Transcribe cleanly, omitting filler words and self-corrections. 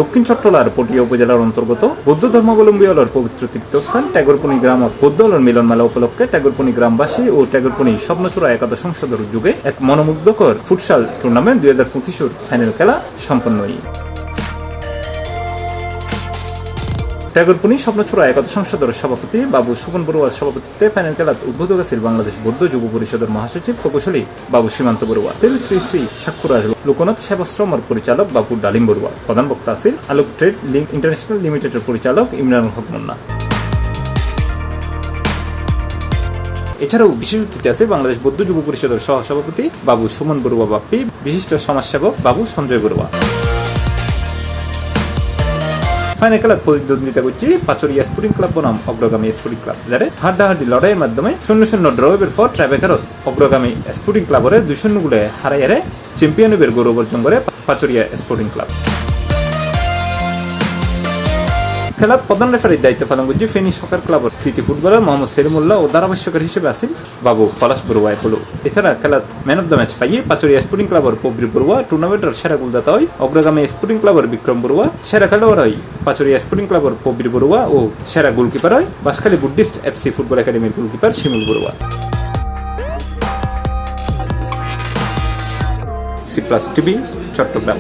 দক্ষিণ চট্টলার পটিয়া উপজেলার অন্তর্গত বৌদ্ধ ধর্মাবলম্বী হলের পবিত্র তীর্থস্থান ট্যাগরপনি গ্রামত বৌদ্ধ হলের মিলন মেলা উপলক্ষে ট্যাগরপনি গ্রামবাসী ও ট্যাগরপনি স্বপ্নচূড়া একাদশ সংসদের উদ্যোগে এক মনোমুগ্ধকর ফুটসাল টুর্নামেন্ট 2025 ফাইনাল খেলা সম্পন্ন হয়। ট্যাগরপনি স্বপ্নচূড়া একাদশ সংসদের সভাপতি বাবু সুমন বড়ুয়ার সভাপতিত্বে ফাইনাল খেলাত উদ্বোধক আছিল বাংলাদেশ বৌদ্ধ যুব পরিষদের মহাসচিব প্রকৌশলী বাবু সীমান্ত বড়ুয়া, শ্রী শ্রী সাক্ষুরাজ লোকনাথ সেবাশ্রমের পরিচালক বাবু ডালিম বড়ুয়া, প্রধান বক্তা আছিল আলোক ট্রেড লিঙ্ক ইন্টারন্যাশনাল লিমিটেডের পরিচালক ইমরানুল হক মুন্না। এছাড়াও বিশেষ অতিথি আছে বাংলাদেশ বৌদ্ধ যুব পরিষদের সহসভাপতি বাবু সুমন বড়ুয়া বাপ্পি, বিশিষ্ট সমাজসেবক বাবু সঞ্জয় বড়ুয়া। ফাইনাল খেলার প্রতিদ্বন্দ্বিতা করছি পাচুরিয়া স্পোর্টিং ক্লাব বনাম অগ্রগামী স্পোর্টিং ক্লাব, যারা হাড্ডাহাড্ডি লড়াইয়ের মাধ্যমে 0-0 ড্রয়ের পর ট্রাইব্রেকারত অগ্রগামী স্পোর্টিং ক্লাবরে 2-0 গোলে হারাইয়ারে চ্যাম্পিয়নের গৌরব অর্জন করে পাচুরিয়া স্পোর্টিং ক্লাব। খেলার প্রধান রেফারির দায়িত্ব পালন করছে ফেনী সকার ক্লাবের কৃতি ফুটবলার মোহাম্মদ সেলিমুল্লাহ ও ধারাভাষ্যকার হিসেবে আছেন বাবু পলাশ বড়ুয়া হলো। এছাড়া খেলার ম্যান অব দ্য ম্যাচ পাইয়ে পাচুরিয়া স্পোর্টিং ক্লাবের প্রবীর বড়ুয়া, টুর্নামেন্টের সেরা গোলদাতা হয় অগ্রগামী স্পোর্টিং ক্লাবের বিক্রম বড়ুয়া, সেরা খেলোয়াড় হয় পাচুরিয়া স্পোর্টিং ক্লাবের প্রবীর বড়ুয়া ও সেরা গোলকিপার হয় বাঁশখালী বুদ্ধিস্ট এফসি ফুটবল একাডেমির goalkeeper Shimul Barua. C plus TV, Chittagong.